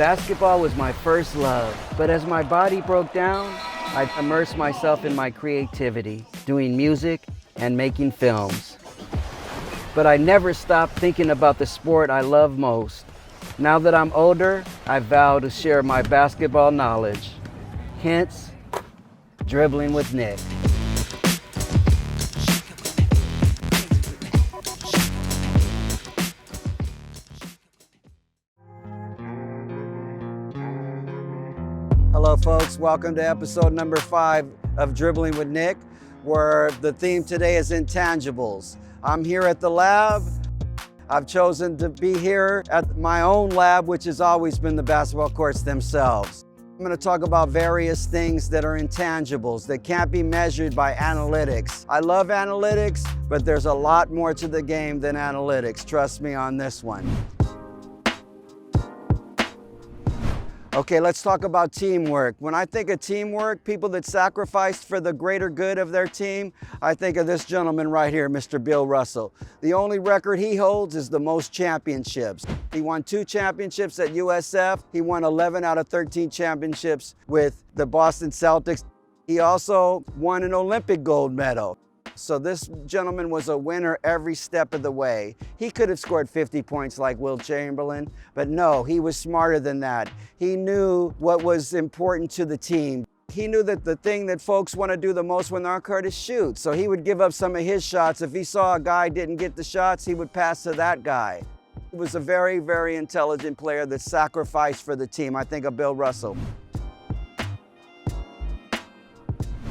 Basketball was my first love, but as my body broke down, I immersed myself in my creativity, doing music and making films. But I never stopped thinking about the sport I love most. Now that I'm older, I vow to share my basketball knowledge. Hence, Dribbling with Nick. Hello folks, welcome to episode number 5 of Dribbling with Nick, where the theme today is Intangibles. I'm here at the lab. I've chosen to be here at my own lab, which has always been the basketball courts themselves. I'm going to talk about various things that are intangibles, that can't be measured by analytics. I love analytics, but there's a lot more to the game than analytics. Trust me on this one. Okay, let's talk about teamwork. When I think of teamwork, people that sacrificed for the greater good of their team, I think of this gentleman right here, Mr. Bill Russell. The only record he holds is the most championships. He won 2 championships at USF. He won 11 out of 13 championships with the Boston Celtics. He also won an Olympic gold medal. So this gentleman was a winner every step of the way. He could have scored 50 points like Wilt Chamberlain, but no, he was smarter than that. He knew what was important to the team. He knew that the thing that folks want to do the most when they're on court is shoot. So he would give up some of his shots. If he saw a guy didn't get the shots, he would pass to that guy. He was a very, very intelligent player that sacrificed for the team. I think of Bill Russell.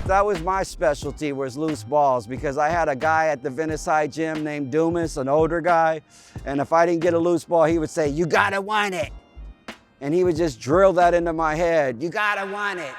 That was my specialty, was loose balls, because I had a guy at the Venice High gym named Dumas, an older guy, and if I didn't get a loose ball, he would say, "You gotta want it." And he would just drill that into my head, "You gotta want it."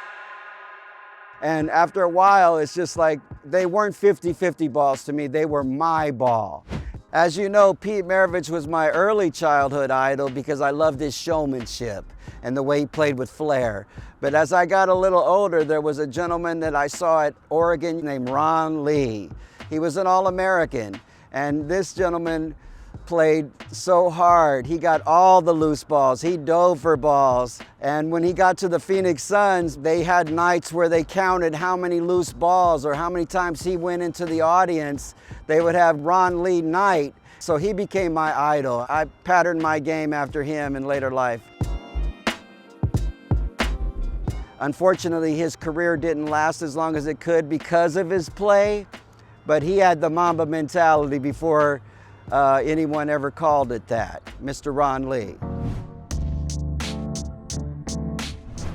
And after a while, it's just like, they weren't 50-50 balls to me, they were my ball. As you know, Pete Maravich was my early childhood idol because I loved his showmanship and the way he played with flair. But as I got a little older, there was a gentleman that I saw at Oregon named Ron Lee. He was an All-American, and this gentleman played so hard. He got all the loose balls. He dove for balls. And when he got to the Phoenix Suns, they had nights where they counted how many loose balls or how many times he went into the audience. They would have Ron Lee night. So he became my idol. I patterned my game after him in later life. Unfortunately, his career didn't last as long as it could because of his play, but he had the Mamba mentality before anyone ever called it that, Mr. Ron Lee.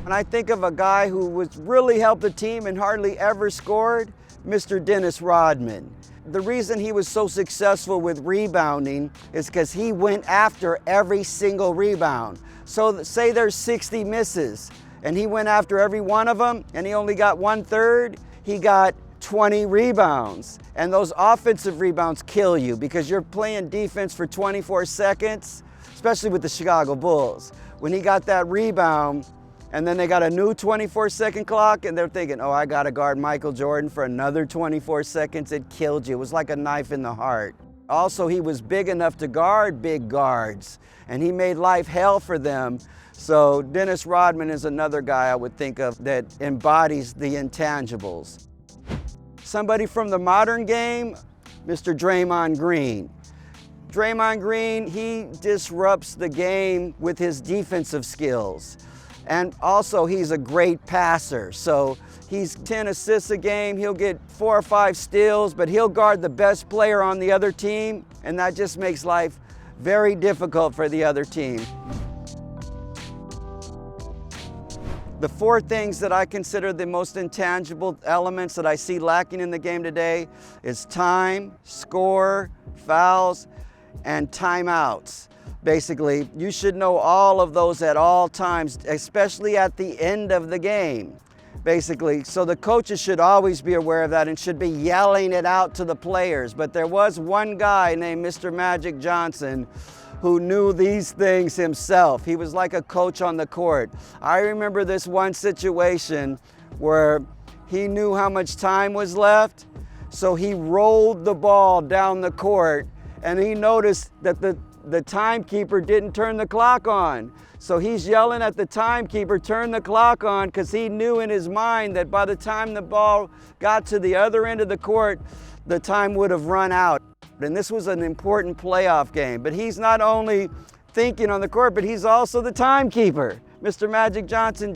When I think of a guy who was really helped the team and hardly ever scored, Mr. Dennis Rodman. The reason he was so successful with rebounding is because he went after every single rebound. So say there's 60 misses, and he went after every one of them, and he only got 1/3, he got 20 rebounds. And those offensive rebounds kill you because you're playing defense for 24 seconds, especially with the Chicago Bulls. When he got that rebound, and then they got a new 24-second clock, and they're thinking, oh, I gotta guard Michael Jordan for another 24 seconds, it killed you. It was like a knife in the heart. Also, he was big enough to guard big guards, and he made life hell for them. So Dennis Rodman is another guy I would think of that embodies the intangibles. Somebody from the modern game, Mr. Draymond Green. Draymond Green, he disrupts the game with his defensive skills. And also he's a great passer. So he's 10 assists a game, he'll get 4 or 5 steals, but he'll guard the best player on the other team, and that just makes life very difficult for the other team. The 4 things that I consider the most intangible elements that I see lacking in the game today is time, score, fouls, and timeouts. Basically, you should know all of those at all times, especially at the end of the game. Basically, so the coaches should always be aware of that and should be yelling it out to the players. But there was one guy named Mr. Magic Johnson who knew these things himself. He was like a coach on the court. I remember this one situation where he knew how much time was left, so he rolled the ball down the court, and he noticed that the timekeeper didn't turn the clock on. So he's yelling at the timekeeper, turn the clock on, because he knew in his mind that by the time the ball got to the other end of the court, the time would have run out. And this was an important playoff game. But he's not only thinking on the court, but he's also the timekeeper. Mr. Magic Johnson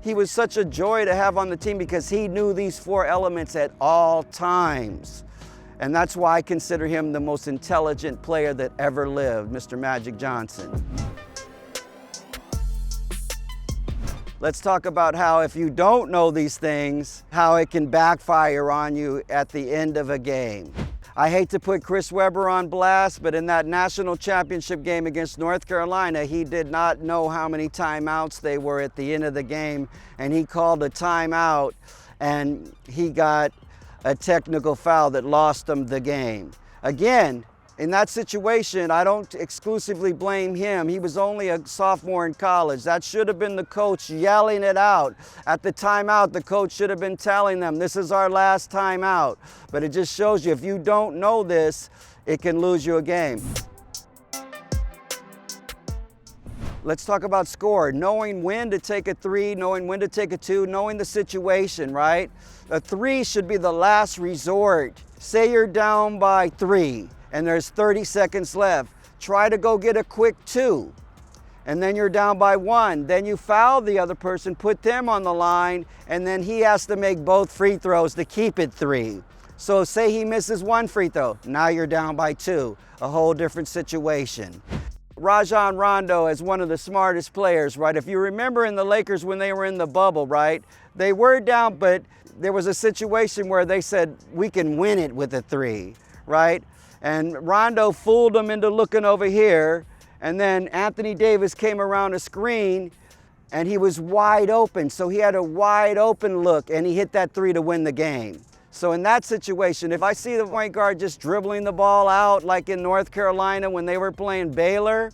he was such a joy to have on the team because he knew these four elements at all times. And that's why I consider him the most intelligent player that ever lived, Mr. Magic Johnson. Let's talk about how if you don't know these things, how it can backfire on you at the end of a game. I hate to put Chris Webber on blast, but in that national championship game against North Carolina, he did not know how many timeouts they were at the end of the game, and he called a timeout, and he got a technical foul that lost him the game. Again, in that situation, I don't exclusively blame him. He was only a sophomore in college. That should have been the coach yelling it out. At the timeout, the coach should have been telling them, this is our last timeout. But it just shows you, if you don't know this, it can lose you a game. Let's talk about score. Knowing when to take a three, knowing when to take a two, knowing the situation, right? A three should be the last resort. Say you're down by 3 and there's 30 seconds left. Try to go get a quick 2. And then you're down by 1. Then you foul the other person, put them on the line, and then he has to make both free throws to keep it 3. So say he misses 1 free throw. Now you're down by 2. A whole different situation. Rajon Rondo is one of the smartest players, right? If you remember in the Lakers when they were in the bubble, right? They were down, but there was a situation where they said, we can win it with a 3, right? And Rondo fooled them into looking over here, and then Anthony Davis came around a screen, and he was wide open. So he had a wide open look, and he hit that 3 to win the game. So in that situation, if I see the point guard just dribbling the ball out like in North Carolina when they were playing Baylor,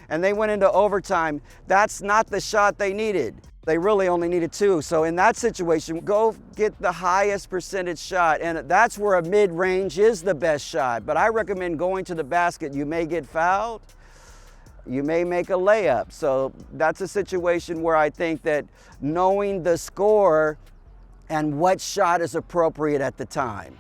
and they went into overtime, that's not the shot they needed. They really only needed 2. So in that situation, go get the highest percentage shot. And that's where a mid-range is the best shot. But I recommend going to the basket. You may get fouled. You may make a layup. So that's a situation where I think that knowing the score and what shot is appropriate at the time.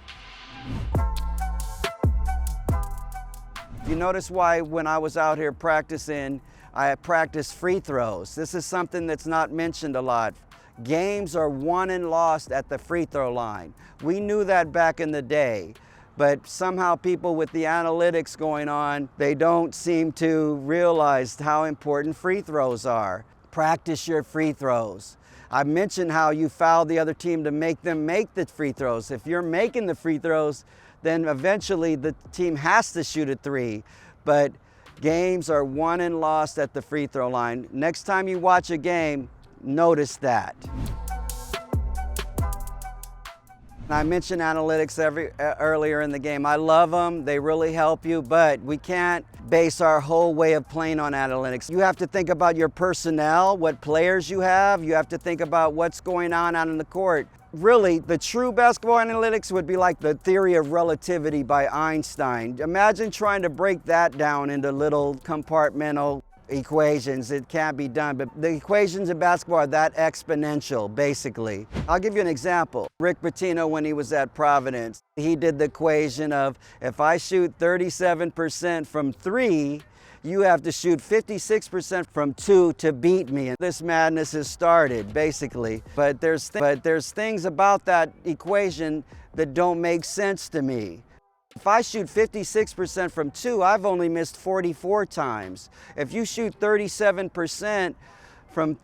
You notice why when I was out here practicing, I practiced free throws. This is something that's not mentioned a lot. Games are won and lost at the free throw line. We knew that back in the day, but somehow people with the analytics going on, they don't seem to realize how important free throws are. Practice your free throws. I mentioned how you foul the other team to make them make the free throws. If you're making the free throws, then eventually the team has to shoot a 3. But games are won and lost at the free throw line. Next time you watch a game, notice that. I mentioned analytics earlier in the game. I love them, they really help you, but we can't base our whole way of playing on analytics. You have to think about your personnel, what players you have. You have to think about what's going on out in the court. Really, the true basketball analytics would be like the theory of relativity by Einstein. Imagine trying to break that down into little compartmental equations. It can't be done, but the equations in basketball are that exponential, basically. I'll give you an example. Rick Pitino, when he was at Providence, he did the equation of, if I shoot 37% from 3, you have to shoot 56% from 2 to beat me. And this madness has started, basically. But there's things about that equation that don't make sense to me. If I shoot 56% from 2, I've only missed 44 times. If you shoot 37% from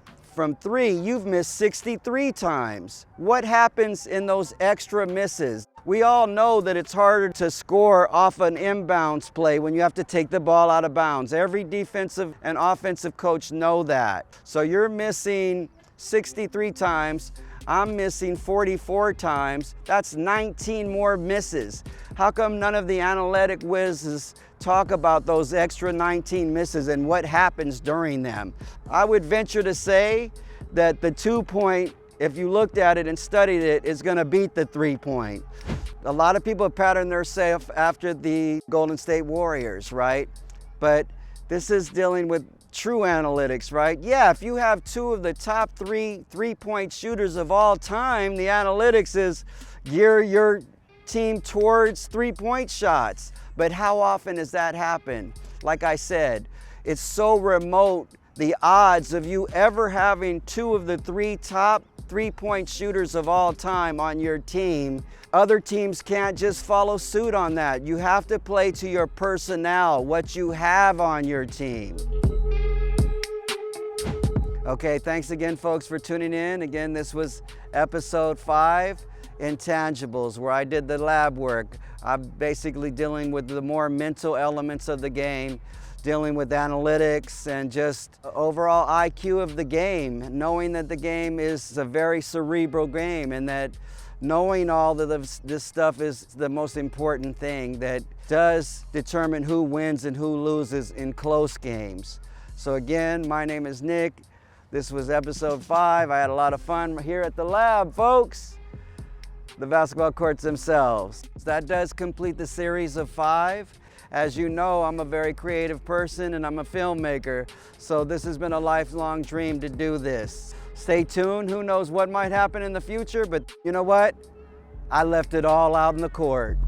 3, you've missed 63 times. What happens in those extra misses? We all know that it's harder to score off an inbounds play when you have to take the ball out of bounds. Every defensive and offensive coach know that. So you're missing 63 times. I'm missing 44 times. That's 19 more misses. How come none of the analytic whizzes talk about those extra 19 misses and what happens during them? I would venture to say that the 2-point, if you looked at it and studied it, is going to beat the 3-point. A lot of people have patterned themselves after the Golden State Warriors, right? but this is dealing with true analytics, right? Yeah, if you have two of the top three-point shooters of all time, the analytics is gear your team towards three-point shots. But how often does that happen? Like I said, it's so remote, the odds of you ever having two of the top three-point shooters of all time on your team. Other teams can't just follow suit on that. You have to play to your personnel, what you have on your team. Okay, thanks again, folks, for tuning in. Again, this was episode 5, Intangibles, where I did the lab work. I'm basically dealing with the more mental elements of the game, dealing with analytics and just overall IQ of the game, knowing that the game is a very cerebral game and that knowing all of this stuff is the most important thing that does determine who wins and who loses in close games. So again, my name is Nick. This was episode 5. I had a lot of fun here at the lab, folks. The basketball courts themselves. That does complete the series of 5. As you know, I'm a very creative person and I'm a filmmaker, so this has been a lifelong dream to do this. Stay tuned, who knows what might happen in the future, but you know what? I left it all out in the court.